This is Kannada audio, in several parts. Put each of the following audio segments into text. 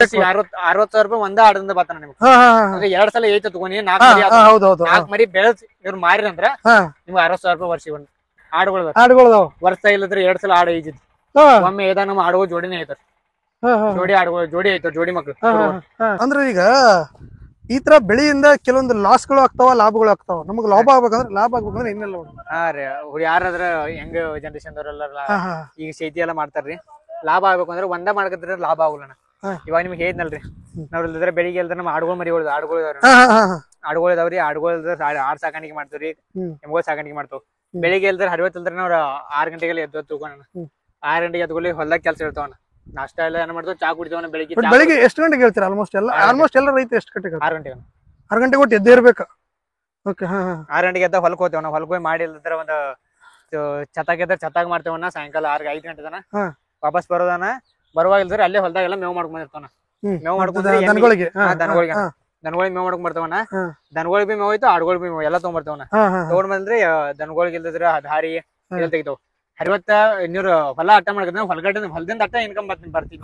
60,000 ರೂಪಾಯಿ ಒಂದ ಆಡದಿಂದ ಬರ್ತಾನ ನಿಮ್ಗೆ. ಅಂದ್ರೆ 2 ಸಲ ಐತ ತಗೊಂಡಿ 4 ಮರಿ ಬೆಳೆದ್ ಇವ್ರು ಮಾರಿ ಅಂದ್ರ ನಿಮ್ಗೆ 60,000 ರೂಪಾಯಿ ವರ್ಷ ಆಡುಗಳು ವರ್ಷ ಇಲ್ಲದ್ರೆ 2 ಸಲ ಆಡ ಐತಿ. ಒಮ್ಮೆ ಏದ ನಮ್ಮ ಆಡುಗಳು ಜೋಡಿನೇ ಐತಾರ. ಜೋಡಿ ಆಡುಗಳು ಜೋಡಿ ಐತಾರ, ಜೋಡಿ ಮಕ್ಳು. ಅಂದ್ರೆ ಈಗ ಈ ತರ ಬೆಳೆಯಿಂದ ಕೆಲವೊಂದು ಲಾಸ್ಗಳು ಆಗ್ತಾವ, ಲಾಭಗಳು ಆಗ್ತಾವ. ನಮಗ್ ಲಾಭ ಆಗ್ಬೇಕಂದ್ರೆ ಇನ್ನೆಲ್ಲ ಯಾರಾದ್ರ ಹೆಂಗ ಜನರೇಷನ್ ಈಗ ಶೇತಿ ಎಲ್ಲಾ ಮಾಡ್ತಾರ್ರಿ. ಲಾಭ ಆಗ್ಬೇಕು ಅಂದ್ರೆ ಒಂದ ಮಾಡ್ಕತ್ರ ಲಾಭ ಆಗುಲ್ಲ. ಇವಾಗ ನಿಮ್ಗೆ ಹೇಳಿದ್ನಲ್ರಿ, ನಾವ್ ಬೆಳಿಗ್ಗೆ ಎಲ್ದ್ರ ನಮ್ಮ ಆಡುಗಳು ಮರಿಗಳು ಆಡುಗಳು ಇದಾವ್ರಿ. ಆಡುಗಳು ಆಡ್ ಸಾಕಾಣಿಕೆ ಮಾಡ್ತೇವ್ರಿ, ಎಮ್ಗಳು ಸಾಕಾಣಿಕೆ ಮಾಡ್ತಾವ. ಬೆಳಿಗ್ಗೆ ಎಲ್ದ್ರ ಹರಿವತ್ತಲ್ದ್ರ ನಾವ್ 6 ಗಂಟೆಗೆಲ್ಲ ಎದ್ದು ತಗೋಣ. 6 ಗಂಟೆಗೆ ಎದ್ಕೊಳ್ಳಿ ಹೊಲ್ದಾಗ ಕೆಲಸ ಇರ್ತಾವನ. ನಾಷ್ಟ ಎಲ್ಲ ಏನ್ ಮಾಡ್ತಾವ, ಚಾ ಕುಡಿತವನ. ಬೆಳಿಗ್ಗೆ ಎಷ್ಟು ಗಂಟೆಗೆ ಹೇಳ್ತೀರಾ? ಆಲ್ಮೋಸ್ಟ್ ಎಲ್ಲ ರೈತ ಎಷ್ಟು ಗಂಟೆಗೆ? 6 ಗಂಟೆಗೆ. 6 ಗಂಟೆಗೆ ಒಟ್ಟು ಎದ್ದೇ ಇರ್ಬೇಕು. 6 ಗಂಟೆಗೆ ಎದ್ದ ಹೊಲ್ಕ್ ಹೋಗ್ತೇವನ. ಹೊಲ್ಕ್ ಹೋಗಿ ಮಾಡಿ ಇಲ್ದ್ರ ಒಂದ್ ಛತ್ತಾಗ ಮಾಡ್ತೇವನ. ಸಾಯಂಕಾಲ 5 ಗಂಟೆ ತನ ವಾಪಸ್ ಬರೋದನ. ಬರುವಾಗ ಇಲ್ದ್ರ ಅಲ್ಲೇ ಹೊಲ್ದಾಗೆಲ್ಲ ಮೇವ್ ಮಾಡ್ಕೊಂಡಿರ್ತಾವನ. ಮೇವ್ ಮಾಡ್ಕೊಂಡ್ ದನಗಳಿಗೆ ಮೇವ್ ಮಾಡ್ಕೊಂಡ್ ಬರ್ತವನ. ದನಗಳಿಗೆ ಬಿ ಮೇವ್ ಹೋಯ್ತು, ಆಡುಗಳು ಬಿ ಮೇವ್ ಎಲ್ಲ ತಗೊಂಡ್ಬರ್ತವನ. ತಗೊಂಡ್ ಬಂದ್ರೆ ದನಗಳಿಗೆ ಇಲ್ದಿದ್ರ ದಾರಿ ಎಲ್ಲ ತೆಗಿತಾವ. 60 ನೀರು ಹೊಲ ಅಟ್ಟ ಮಾಡ್ಕೊ ಹೊಲದಿಂದ ಅಟ್ಟ ಇನ್ಕಮ್ ಬರ್ತೀವಿ.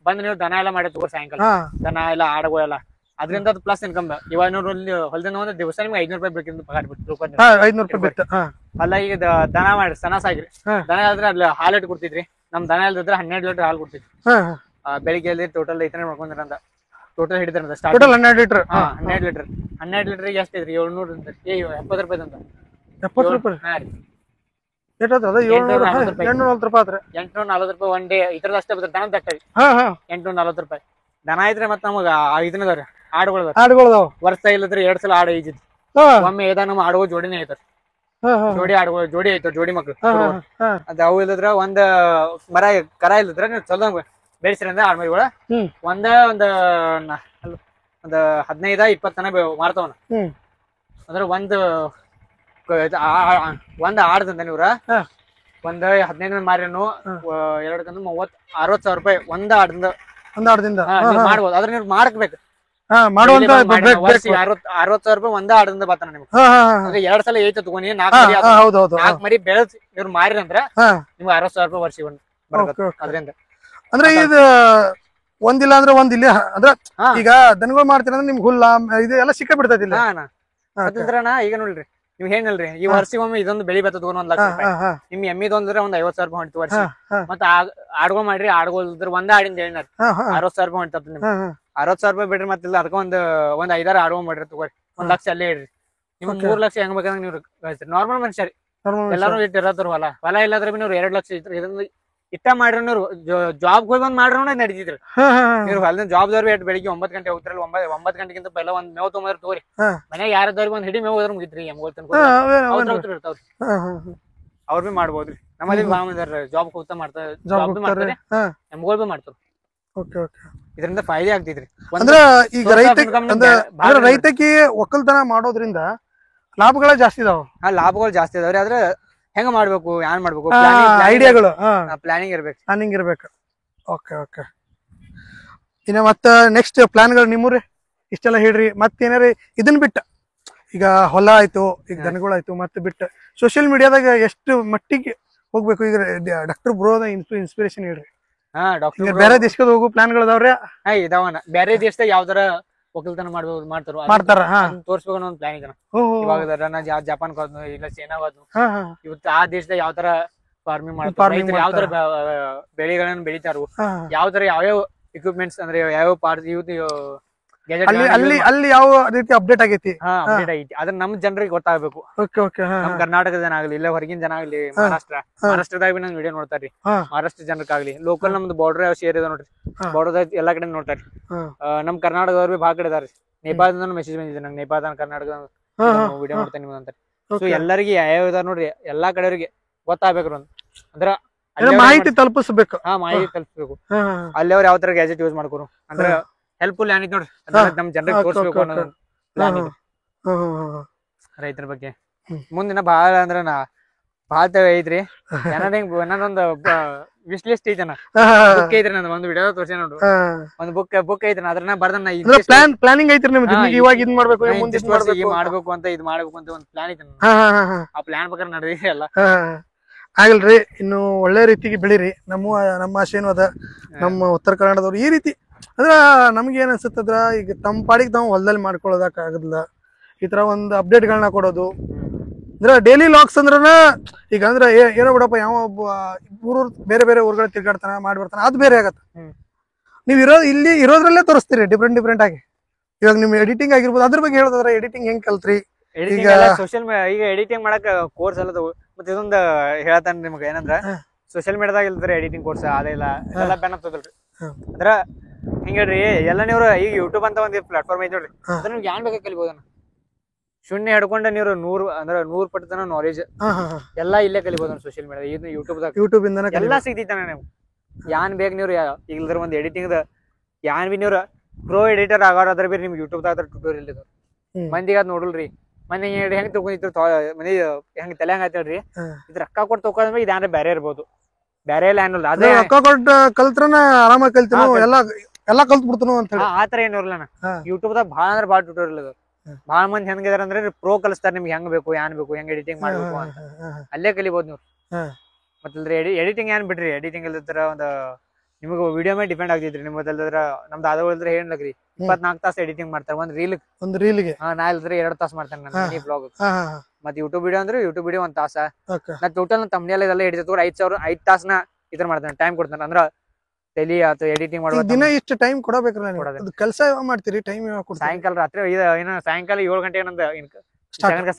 ಬಂದ್ ನೀವು ದನ ಎಲ್ಲ ಮಾಡಿ ತಗೋ ಸಾಯಂಕಾಲ. ದನ ಎಲ್ಲ ಆಡುಗಳೆಲ್ಲ ಅದರಿಂದ ಪ್ಲಸ್ ಇನ್ಕಮ್. ಇವಾಗ ನೋಡ್ರಿ ಹೊಲದಿಂದ ಒಂದು ದಿವಸ ನಿಮ್ಗೆ 500 ರೂಪಾಯಿ ಬೇಕಿಂದ ಪಗಾರ ಬಿಟ್ಟು. ಹೊಲ ಈಗ ದನ ಮಾಡಿ ಸನ ಸಾಕ್ರಿ. ದನ ಇಲ್ದ್ರೆ ಅಲ್ಲಿ ಹಾಲು ಇಟ್ಟು ಕೊಡ್ತಿದ್ರಿ. ನಮ್ ದನ ಇಲ್ದಿದ್ರೆ 12 ಲೀಟರ್ ಹಾಲು ಕೊಡ್ತಿದ್ರಿ. ಬೆಳಿಗ್ಗೆ ಟೋಟಲ್ ಐತನೇ ಮಾಡ್ಕೊಂಡ್ರ ಟೋಟಲ್ ಹಿಡಿದ್ರಂತ ಸ್ಟಾರ್ಟ್ 12 ಲೀಟರ್. 12 ಲೀಟರ್ಗೆ ಎಷ್ಟು ಐತ್ರಿ? 700 70 ರೂಪಾಯಿ ಅಂತ. 70 ರೂಪಾಯಿ? ಹಾ ರೀ. 840 ರೂಪಾಯಿ. 840 ರೂಪಾಯಿ ಒನ್ ಡೇ. ಇದ್ರದ್ದು ಅಷ್ಟೇ ಬರ್ತದೆ ದನ ತಟ್ಟ 840 ರೂಪಾಯಿ. ದನ ಇದ್ರೆ ಮತ್ತ ನಮಗ ಇದನ್ನದವ್ರಿ ಆಡುಗಳು ವರ್ಷ ಇಲ್ಲದ್ರೆ 2 ಸಲ ಆಡ ಐತಿ. ಒಮ್ಮೆ ಏದ ನಮ್ಮ ಆಡುಗಳು ಜೋಡಿನೇ ಐತಾರ. ಜೋಡಿ ಆಡುಗಳು ಜೋಡಿ ಐತಾರ, ಜೋಡಿ ಮಕ್ಳು. ಅದ ಅವು ಇಲ್ಲದ್ರ ಒಂದ್ ಮರ ಕರ ಇಲ್ಲದ್ರ ನೀವು ಚಲೋ ಬೆಳೆಸ್ರಿ ಅಂದ್ರೆ ಆಡ್ಮರಿಗಳು ಒಂದ್ 15-20 ತನ ಮಾರ್ತವನ. ಅಂದ್ರೆ ಒಂದ್ ಆಡದಿಂದ ನೀವ್ರ ಒಂದ್ 15 ಮಾರಿನು 2 60,000 ರೂಪಾಯಿ ಒಂದ್ ಆಡದಿಂದ ಮಾಡ್ಬೋದು. ಅದ್ರ ನೀವು ಮಾಡ್ಬೇಕು. 60,000 ರೂಪಾಯಿ ಒಂದ ಆಡದಿಂದ ಬರ್ತಾನ ನಿಮ್ಗೆ. ಅಂದ್ರೆ 2 ಸಲ ಐತ ತಗೊಂಡಿ 4 ಮರಿ ಬೆಳೆದ್ ಇವ್ರು ಮಾರಿ ಅಂದ್ರ ನಿಮ್ಗೆ 60,000 ರೂಪಾಯಿ ವರ್ಷ ಅದರಿಂದ. ಅಂದ್ರೆ ಇದು ಒಂದಿಲ್ಲ ಅಂದ್ರೆ ಒಂದಿಲ್ಲ ಅಂದ್ರೆ ಈಗ ದನಗಳು ಮಾಡ್ತೀರ ಅಂದ್ರೆ ನಿಮ್ಗೆ ಹುಲ್ಲ ಇದು ಎಲ್ಲ ಸಿಕ್ಕ ಬಿಡ್ತೈತಿ. ಈಗ ನೋಡ್ರಿ ನೀವ್ ಏನಲ್ರಿ ಈ ವರ್ಷಿಗೊಮ್ಮೆ ಇದೊಂದು ಬೆಳಿ ಬತ್ತ ತಗೊಂಡ್ 1 ಲಕ್ಷ ರೂಪಾಯಿ. ನಿಮ್ ಎಮ್ಮಿದೊಂದ್ರೆ ಒಂದ್ 50,000 ರೂಪಾಯಿ ಹೊಂಟಿತ್ತು ವರ್ಷ. ಮತ್ತ ಆಡ್ಗಳು ಮಾಡ್ರಿ, ಆಡ್ಗಳು ಒಂದ ಆಡಿಂದ 60,000 ರೂಪಾಯಿ ಹೊಂಟತ್ ನಿಮ್ಗೆ. 60,000 ರೂಪಾಯಿ ಬಿಡ್ರಿ. ಮತ್ತಿಲ್ಲ ಅದಕ್ಕ ಒಂದ್ 5-6 ಆಡ್ಗಳು ಮಾಡ್ರಿ ತಗೋರಿ. 1 ಲಕ್ಷ ಅಲ್ಲೇ ಇಡ್ರಿ. ನಿಮ್ಗೆ 3 ಲಕ್ಷ ಹೆಂಗ್ ಬೇಕಂದ್ರೆ ನೀವು ನಾರ್ಮಲ್ ಮನುಷ್ಯರಿ ಎಲ್ಲಾರು ಇಟ್ಟಿರತ್ತಾರ. ಹೊಲ ಇಲ್ಲಾದ್ರೆ ಬಿ ನೀವು 2 ಲಕ್ಷ ಇದರಿಂದ ಇಟ್ಟ ಮಾಡ್ರಿ. ನೀವು ಜಾಬ್ ಹೋಗಿ ಬಂದ್ ಮಾಡ್ರಿ ನಡೀತಿದ್ರಿ. ನೀವು ಹೊಲದ ಜಾಬ್ದವ್ರು ಬೆಳಿಗ್ಗೆ 9 ಗಂಟೆ ಹೋಗ್ತಿರಲ್ಲ. 9 ಗಂಟೆಗಿಂತ ಪೈಲ ಒಂದ್ ಮೇವ್ ತೊಗೊಂಡ್ರೆ ತಗೋರಿ. ಮನ್ಯಾಗ ಯಾರದವ್ರಿಗೆ ಒಂದ್ ಹಿಡಿ ಮೇವ್ ಹೋದ್ರ ಮುಗಿತ್ರಿ. ಇರ್ತಾವ್ರಿ ಅವ್ರ ಬಿ ಮಾಡ್ಬೋದ್ರಿ. ನಮ್ಮಲ್ಲಿ ಜಾಬ್ ಹೋಗ್ತಾ ಮಾಡ್ತಾರೆ, ಜಾಬ್ ಬಿ ಮಾಡ್ತಾರೆ, ಎಮ್ಗೋಲ್ ಬಿ ಮಾಡ್ತಾರ. ಇದರಿಂದ ಫಾಯ್ದೆ ಆಗ್ತೈತ್ರಿ. ಅಂದ್ರ ಈಗ ರೈತಕ್ಕೆ ಒಕ್ಕಲ್ತನ ಮಾಡೋದ್ರಿಂದ ಲಾಭಗಳ ಜಾಸ್ತಿ ಇದಾವ. ಲಾಭಗಳು ಜಾಸ್ತಿ ಇದಾವ್ರಿ. ಆದ್ರೆ ಹೆಂಗ ಮಾಡ್ಬೇಕು, ಯಾನ್ ಮಾಡ್ಬೇಕು, ಐಡಿಯಾಗಳು ಪ್ಲಾನಿಂಗ್ ಇರ್ಬೇಕು. ಇನ್ನ ಮತ್ತ ನೆಕ್ಸ್ಟ್ ಪ್ಲಾನ್ಗಳು ನಿಮ್ಮೂರಿ ಇಷ್ಟೆಲ್ಲ ಹೇಳ್ರಿ. ಮತ್ತೇನಾರ ಇದನ್ ಬಿಟ್ಟ ಈಗ ಹೊಲ ಆಯ್ತು, ಈಗ ದನಗಳಾಯ್ತು, ಮತ್ತೆ ಬಿಟ್ಟ ಸೋಷಿಯಲ್ ಮೀಡಿಯಾದಾಗ ಎಷ್ಟು ಮಟ್ಟಿಗೆ ಹೋಗ್ಬೇಕು? ಈಗ ಡಾಕ್ಟರ್ ಬ್ರೋದ ಇನ್ಸ್ಪಿರೇಷನ್ ಹೇಳ್ರಿ. ಬೇರೆ ದೇಶಕ್ಕೆ ಹೋಗೋ ಪ್ಲಾನ್ಗಳು ಅದಾವ್ರಿ? ಇದಾವನ. ಬೇರೆ ದೇಶದಾಗ ಯಾವ್ದಾರ ಒಕ್ಕಲ್ತನ ಮಾಡ್ತಾರ ತೋರ್ಸ್ಬೇಕು ಅನ್ನೋ ಒಂದು ಪ್ಲಾನ್ ಇದೆ. ಇವಾಗ ಜಪಾನ್ ಇಲ್ಲ ಚೈನಾ ಇವತ್ತು ಆ ದೇಶದಾಗ ಯಾವ ತರ ಫಾರ್ಮಿಂಗ್ ಮಾಡ್ತಾರೆ, ಯಾವ ತರ ಬೆಳೆಗಳನ್ನ ಬೆಳಿತಾರ, ಯಾವ ತರ ಯಾವ್ಯಾವ ಇಕ್ವಿಪ್ಮೆಂಟ್ಸ್ ಅಂದ್ರೆ ಯಾವ ಪಾರ್ಟ್ಸ್ ಅಲ್ಲಿ ಯಾವ ರೀತಿ ಅಪ್ಡೇಟ್ ಆಗೈತಿ. ಅಪ್ಡೇಟ್ ಆಗೈತಿ. ಅದ್ರ ನಮ್ ಜನರಿಗೆ ಗೊತ್ತಾಗಬೇಕು. ನಮ್ ಕರ್ನಾಟಕದ ಜನ ಆಗ್ಲಿ, ಇಲ್ಲ ಹೊರಗಿನ ಜನ ಆಗ್ಲಿ, ಮಹಾರಾಷ್ಟ್ರದಾಗ ಬಿ ನನ್ ವಿಡಿಯೋ ನೋಡ್ತಾರಿ. ಮಹಾರಾಷ್ಟ್ರ ಜನಕ್ಕಾಗ್ಲಿ, ಲೋಕಲ್ ನಮ್ದು ಬಾರ್ಡರ್ ಯಾವ ಶೇರ್ ಇದೆ ನೋಡ್ರಿ, ಬಾರ್ಡರ್ ಎಲ್ಲಾ ಕಡೆ ನೋಡ್ತಾರಿ. ನಮ್ ಕರ್ನಾಟಕದವ್ರು ಬಿ ಭಾಳ ಕಡೆ ಇದಾರೆ. ನೇಪಾಳದಿಂದ ಮೆಸೇಜ್ ಬಂದಿದೆ ನಂಗೆ, ನೇಪಾಳ ಕರ್ನಾಟಕ ವಿಡಿಯೋ ನೋಡ್ತೇನೆ ನಿಮ್ಗೆ ಅಂತಾರೆ. ಸೊ ಎಲ್ಲರಿಗೆ ಯಾವ ಇದಾರ ನೋಡ್ರಿ, ಎಲ್ಲಾ ಕಡೆಯವ್ರಿಗೆ ಗೊತ್ತಾಗ್ಬೇಕ್ರಿ. ಅಂದ್ರ ಮಾಹಿತಿ ತಲುಪಿಸ್ಬೇಕು. ಮಾಹಿತಿ ತಲುಪಿಸ್ಬೇಕು. ಅಲ್ಲಿ ಅವ್ರು ಯಾವ ತರ ಗ್ಯಾಜೆಟ್ ಯೂಸ್ ಮಾಡ್ಕೋರು ಅಂದ್ರೆ ಹೆಲ್ಪ್ಫುಲ್ ಏನಿದ್ ನೋಡ್ರಿ, ನಮ್ ಜನರಿಗೆ ತೋರಿಸ್ಬೇಕು ಅನ್ನೋದು ರೈತರ ಬಗ್ಗೆ. ಮುಂದಿನ ಬಾಳ ಅಂದ್ರ ಬಾಳ ಐತ್ರಿ. ನನ್ನೊಂದು ವಿಶ್ ಲಿಸ್ಟ್ ಐತನ, ಬುಕ್ ಐತ್ರಿ. ನಂದು ಒಂದು ವಿಡಿಯೋ ತೋರ್ಸಿ ನೋಡ್ರಿ, ಒಂದು ಬುಕ್ ಐತ್ರಿ. ಅದ್ರನ್ನ ಬರ್ದನ್ನ ಪ್ಲಾನಿಂಗ್ ಐತ್ರಿ ನಿಮ್ದು, ಇವಾಗ ಇದ್ ಮಾಡ್ಬೇಕು, ಮಾಡ್ಬೇಕು ಅಂತ ಇದ್ ಮಾಡ್ಬೇಕು ಅಂತ ಒಂದು ಪ್ಲಾನ್ ಐತಿ. ಆ ಪ್ಲಾನ್ ಪ್ರಕಾರ ನಡ್ರಿ ಎಲ್ಲ ಆಗಲ್ರಿ. ಇನ್ನು ಒಳ್ಳೆ ರೀತಿಗೆ ಬೆಳಿರಿ. ನಮ್ಮ ಆಸೆ ಏನು ಅದ, ನಮ್ಮ ಉತ್ತರ ಕನ್ನಡದವ್ರು ಈ ರೀತಿ ಅಂದ್ರ ನಮ್ಗೆ ಏನ್ ಅನ್ಸುತ್ತಂದ್ರ ಈಗ ತಮ್ಮ ಪಾಡಿಗೆ ತಾವು ಹೊಲದಲ್ಲಿ ಮಾಡ್ಕೊಳ್ಳೋದಕ್ ಆಗುದಿಲ್ಲ, ಈ ತರ ಒಂದು ಅಪ್ಡೇಟ್ಗಳನ್ನ ಕೊಡೋದು ಅಂದ್ರೆ ಡೈಲಿ ಲಾಕ್ಸ್ ಅಂದ್ರನ ಈಗ ಅಂದ್ರೆ ಏನೋ ಬಿಡಪ್ಪ ಯಾವ ಒಬ್ಬ ಊರು ಬೇರೆ ಬೇರೆ ಊರುಗಳು ತಿರ್ಗಾಡ್ತಾನ ಮಾಡಿ ಬರ್ತಾನ ಅದು ಬೇರೆ ಆಗತ್ತ. ನೀವ್ ಇಲ್ಲಿ ಇರೋದ್ರಲ್ಲೇ ತೋರಿಸ್ತೀರಿ ಡಿಫ್ರೆಂಟ್ ಆಗಿ. ಇವಾಗ ನಿಮ್ ಎಡಿಟಿಂಗ್ ಆಗಿರ್ಬೋದು, ಅದ್ರ ಬಗ್ಗೆ ಹೇಳೋದಾದ್ರೆ ಎಡಿಟಿಂಗ್ ಹೆಂಗ್ ಕಲ್ತ್ರಿ? ಈಗ ಸೋಶಿಯಲ್ ಈಗ ಎಡಿಟಿಂಗ್ ಮಾಡಕ್ ಕೋರ್ಸ್ ಎಲ್ಲ ಮತ್ತೆ ಇದೊಂದು ಹೇಳ್ತಾನೆ ನಿಮ್ಗೆ ಏನಂದ್ರ ಸೋಶಿಯಲ್ ಮೀಡಿಯಾದಾಗ ಇಲ್ದ್ರೆ ಎಡಿಟಿಂಗ್ ಕೋರ್ಸ್ ಅದೇ ಇಲ್ಲ ಎಲ್ಲ ಬ್ಯಾನ್ ಆಗ್ತದಲ್ರಿ. ಅಂದ್ರ ಹಿಂಗ ಹೇಳ್ರಿ ಎಲ್ಲ ನೀವು ಈಗ ಯೂಟ್ಯೂಬ್ ಅಂತ ಒಂದ್ ಪ್ಲಾಟ್ಫಾರ್ಮ್ ಐತಿ ನೋಡ್ರಿ, ಅದ್ರ ನಿಮ್ಗೆ ಏನ್ ಬೇಕಾ ಕಲಿಬೋದನ್ನ. ಶೂನ್ಯ ಹಿಡ್ಕೊಂಡ ನೀವು 100 ಪಟ್ಟು ತನ ನಾಲೆಜ್ ಎಲ್ಲಾ ಇಲ್ಲೇ ಕಲಿಬಹುದು ಸೋಶಿಯಲ್ ಮೀಡಿಯಾ. ಇದು ಯೂಟ್ಯೂಬ್ ಇಂದ ಎಲ್ಲಾ ಸಿಗ್ತೈತಾನ ನೀವು ಯಾನ್ ಬೇಕ್ ನೀವ್ರು. ಈಗ ಇಲ್ದ್ರ ಒಂದ್ ಎಡಿಟಿಂಗ್ ಯಾನ್ ಬಿ ನೀವ್ರ ಪ್ರೋ ಎಡಿಟರ್ ಆಗೋರ್ ಅದ್ರ ಬಿ ನಿಮ್ಗೆ ಯೂಟ್ಯೂಬ್ ದಾಗ ಟ್ಯೂಟೋರಿಯಲ್ ಇದಾವ. ಮಂದಿಗ ಅದ್ ನೋಡಲ್ರಿ, ಮಂದಿ ಹೇಳ್ರಿ ಹೆಂಗ್ ತಗೊಂಡಿತ್ತು ಮನಿ ಹೆಂಗ್ ತಲೆ ಹಂಗ ಆಯ್ತಲ್ರಿ, ಇದ್ ರೊಕ್ಕ ಕೊಟ್ಟು ತಗೊಂಡ್ರೆ ಇದಾದ್ರೆ ಬೇರೆ ಇರ್ಬೋದು, ಬೇರೆ ಎಲ್ಲ ಏನಿಲ್ಲ. ಅದೇ ರೊಕ್ಕ ಕೊಟ್ಟು ಕಲ್ತ್ರನ ಆರಾಮಾಗಿ ಕಲ್ತಿನೋ ಎಲ್ಲಾ ಕಲ್ತ್ ಬಿಡ್ತನು ಅಂತ ಹೇಳಿ ಆತರ ಏನು ಇರಲ್ಲ. ಯೂಟ್ಯೂಬ್ ದಾಗ ಭಾಳ ಅಂದ್ರೆ ಭಾಳ ಟ್ಯೂಟೋರಿಯಲ್ ಇದಾವ. ಭಾಳ ಮಂದಿ ಹೆಂಗಿದಾರ ಅಂದ್ರೆ ಪ್ರೋ ಕಲಿಸ್ತಾರ ನಿಮ್ಗೆ ಹೆಂಗ್ ಬೇಕು ಏನ್ ಬೇಕು ಹೆಂಗ್ ಎಡಿಟಿಂಗ್ ಮಾಡ್ಬೇಕು ಅಂತ ಅಲ್ಲೇ ಕಲಿಬಹುದು ನೀವು. ಮತ್ತಲ್ರಿ ಎಡಿಟಿಂಗ್ ಏನ್ ಬಿಡ್ರಿ, ಎಡಿಟಿಂಗ್ ಇಲ್ದ್ರ ಒಂದ್ ನಿಮಗ್ ವಿಡಿಯೋ ಮೇಲೆ ಡಿಪೆಂಡ್ ಆಗ್ತೈತ್ರಿ. ನಿಮ್ಮದಲ್ದ್ರ ನಮ್ದು ಆದವ್ರ ಏನ್ಲಕ್ರಿ 24 ತಾಸು ಎಡಿಟಿಂಗ್ ಮಾಡ್ತಾರ ಒಂದ್ ರೀಲ್ಗೆ. ನಾ ಇಲ್ದ್ರೆ 2 ತಾಸು ಮಾಡ್ತಾನೆ ನನ್ನ ಬ್ಲಾಗ್. ಮತ್ತೆ ಯೂಟ್ಯೂಬ್ ವಿಡಿಯೋ ಅಂದ್ರೆ ಯೂಟ್ಯೂಬ್ ವಿಡಿಯೋ 1 ತಾಸ. ನಾ ಟೋಟಲ್ ತಮ್ಮನೆಲ್ಲ ಇದೆಲ್ಲ ಹಿಡಿತವ್ರ 5 ತಾಸನ ಇದ್ರ ಮಾಡ್ತಾನೆ, ಟೈಮ್ ಕೊಡ್ತಾನೆ. ಅಂದ್ರ ಟೆಲಿ ಆತ ಎಡಿಟಿಂಗ್ ಮಾಡುವ ದಿನ ಇಷ್ಟು ಟೈಮ್ ಕೊಡಬೇಕ್ರ ಕೆಲಸ ಮಾಡ್ತೀರಿ ಟೈಮ್ ಸಾಯಂಕಾಲ ರಾತ್ರಿ ಸಾಯಂಕಾಲ 7 ಗಂಟೆಗೆ ನಂದು ಶಂಕಸ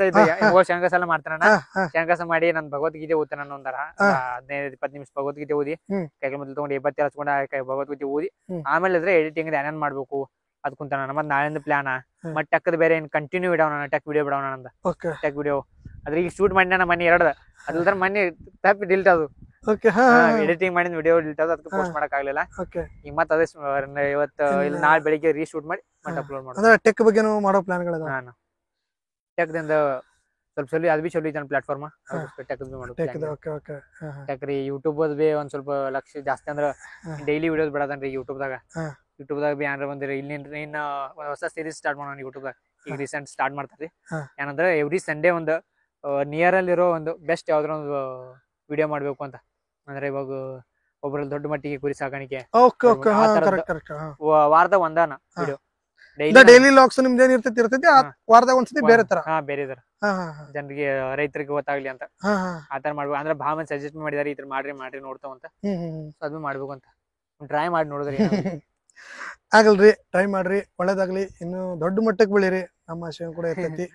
ಶಂಕಸ ಎಲ್ಲ ಮಾಡ್ತಾನ. ಶಂಕಸ ಮಾಡಿ ನನ್ ಭಗವದ್ಗೀತೆ ಓದ್ತಾನ ಒಂದರ 15-20 ನಿಮಿಷ ಭಗವದ್ಗೀತೆ ಓದಿ ಕೈಗೆ ಮೊದಲು ತಗೊಂಡು 80 ಹಚ್ಕೊಂಡ ಭಗವದ್ಗೀತೆ ಓದಿ ಆಮೇಲೆ ಇದ್ರೆ ಎಡಿಟಿಂಗ್ ಏನೇನ್ ಮಾಡ್ಬೇಕು ಅದ್ ಕುಂತಾನ. ಮತ್ ನಾಳಿಂದ ಪ್ಲಾನ್ ಮತ್ ಟೆಕ್ದ ಬೇರೆ ಏನ್ ಕಂಟಿನ್ಯೂ ಇಡವನ ಟೆಕ್ ವಿಡಿಯೋ ಬಿಡವನ ನಂದ ಟೆಕ್ ವಿಡಿಯೋ. ಅದ್ರ ಈಗ ಶೂಟ್ ಮಾಡಿನ ಮನೆ 2 ಅದ್ರ ಮನೆ ತಪ್ಪಿ ಡಿಲ್ಟ್ ಅದು ಎಡಿಟಿಂಗ್ ಮಾಡಿದ ವಿಡಿಯೋ ಡಿಲೀಟ್ ಆದ, ಅದಕ್ಕೆ ಪೋಸ್ಟ್ ಮಾಡಕ್ ಆಗ್ಲಿಲ್ಲ. ಈಗ ಮತ್ತೆ ಅದೇ ಇವತ್ತು ಇಲ್ಲ ನಾಳೆ ಬೆಳಿಗ್ಗೆ ರೀಶೂಟ್ ಮಾಡಿ ಮತ್ತೆ ಅಪ್ಲೋಡ್ ಮಾಡೋದು. ಟೆಕ್ ಬಗ್ಗೆ ಮಾಡೋ ಪ್ಲಾನ್ಗಳು ಟೆಕ್ದಿಂದ ಸ್ವಲ್ಪ ಅದು ಬಿ ಚಲೋ ಐತೆ ಪ್ಲಾಟ್ಫಾರ್ಮ್. ಟೆಕ್ ರೀ ಯೂಟ್ಯೂಬ್ ಬಿ ಒಂದ್ ಸ್ವಲ್ಪ ಲಕ್ಷ ಜಾಸ್ತಿ ಅಂದ್ರ ಡೈಲಿ ವಿಡಿಯೋಸ್ ಬಿಡದನ್ರಿ ಯೂಟ್ಯೂಬ್ ದಾಗ ಬಿ ಏನಾರ ಬಂದಿರಿ. ಇಲ್ಲಿ ಇನ್ನ ಹೊಸ ಸೀರೀಸ್ ಸ್ಟಾರ್ಟ್ ಮಾಡೋಣ ಯೂಟ್ಯೂಬ್ ದಾಗ. ಈಗ ರೀಸೆಂಟ್ ಸ್ಟಾರ್ಟ್ ಮಾಡ್ತಾರಿ. ಏನಂದ್ರೆ ಎವ್ರಿ ಸಂಡೇ ಒಂದು ನಿಯರ್ ಅಲ್ಲಿರೋ ಒಂದು ಬೆಸ್ಟ್ ಯಾವ್ದಾರ ಒಂದು ವಿಡಿಯೋ ಮಾಡ್ಬೇಕು ಅಂತ. ಅಂದ್ರೆ ಇವಾಗ ಒಬ್ರಲ್ಲಿ ದೊಡ್ಡ ಮಟ್ಟಿಗೆ ಕುರಿ ಸಾಕಾಣಿಕೆ ವಾರದಾಗ ಒಂದಾನ ವಿಡಿಯೋ ಡೈಲಿ ಲಾಕ್ಸ್ ನಿಮ್ದು ಏನ್ ಇರ್ತೈತಿ ವಾರದಾಗ ಒಂದ್ಸತಿ ಬೇರೆ ತರ ಬೇರೆ ತರ ಜನರಿಗೆ ರೈತರಿಗೆ ಗೊತ್ತಾಗ್ಲಿ ಅಂತ ಆತರ ಮಾಡ್ಬೇಕು. ಅಂದ್ರೆ ಭಾಳ ಮಂದಿ ಸಜೆಸ್ಟ್ ಮಾಡಿದಾರೆ ಈ ತರ ಮಾಡ್ರಿ ನೋಡ್ತಾವ ಅಂತ. ಅದು ಮಾಡ್ಬೇಕು ಅಂತ ಟ್ರೈ ಮಾಡಿ ನೋಡಿದ್ರಿ. ಆಗಲ್ರಿ, ಟ್ರೈ ಮಾಡ್ರಿ, ಒಳ್ಳೇದಾಗ್ಲಿ, ಇನ್ನು ದೊಡ್ಡ ಮಟ್ಟಕ್ಕೆ ಬೆಳಿರಿ. ನಮ್ಮ ಆಶಯ ಕೂಡ ಇರ್ತೈತಿ.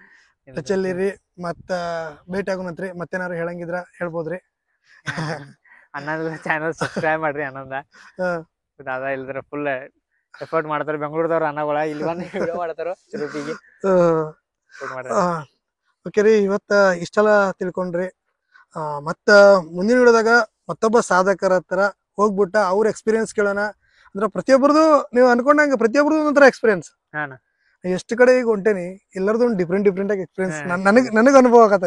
ಟಚಲ್ಲಿರಿ, ಮತ್ತ ಭೇಟಿ ಆಗೋಣಂತ್ರಿ. ಮತ್ತೇನಾರು ಹೇಳಂಗಿದ್ರ ಹೇಳ್ಬೋದ್ರಿ. ಅನ್ನಂದ ಚಾನಲ್ ಸಬ್ಸ್ಕ್ರೈಬ್ ಮಾಡ್ರಿ. ಅನ್ನಂದ ಅದ ಇಲ್ದ್ರ ಫುಲ್ ಎಫರ್ಟ್ ಮಾಡ್ತಾರ ಬೆಂಗಳೂರದವ್ರ ಅನ್ನಗಳ ಇಲ್ಲಿ ಬಂದು ವಿಡಿಯೋ ಮಾಡ್ತಾರ ಚುರುಟಿಗೆ. ಓಕೆ ರೀ, ಇವತ್ತ ಇಷ್ಟೆಲ್ಲ ತಿಳ್ಕೊಂಡ್ರಿ. ಮತ್ತ ಮುಂದಿನ ವಿಡಿಯೋದಾಗ ಮತ್ತೊಬ್ಬ ಸಾಧಕರ ಹತ್ರ ಹೋಗ್ಬಿಟ್ಟ ಅವ್ರ ಎಕ್ಸ್ಪೀರಿಯನ್ಸ್ ಕೇಳೋಣ. ಅಂದ್ರೆ ಪ್ರತಿಯೊಬ್ಬರದು ನೀವು ಅನ್ಕೊಂಡಂಗ ಪ್ರತಿಯೊಬ್ಬರದು ಒಂಥರ ಎಕ್ಸ್ಪೀರಿಯನ್ಸ್. ಎಷ್ಟು ಕಡೆ ಈಗ ಹೊಂಟೇನಿ, ಎಲ್ಲರದು ಡಿಫ್ರೆಂಟ್ ಆಗಿ ಎಕ್ಸ್ಪೀರಿಯನ್ಸ್ ನನಗ್ ಅನುಭವ ಆಗತ್ತ.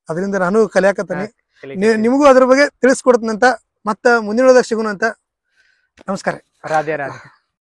ಅದರಿಂದ ನಾನು ಕಲಿಯಾಕತ್ತೀನಿ. ನಿಮಗೂ ಅದ್ರ ಬಗ್ಗೆ ತಿಳಿಸ್ಕೊಡ್ತೀನಂತ. ಮತ್ತ ಮುಂದಿನ ವಿಡಿಯೋದಾಗ ಸಿಗೋಣ ಅಂತ. ನಮಸ್ಕಾರ. ರಾಧೆ ರಾಧೆ.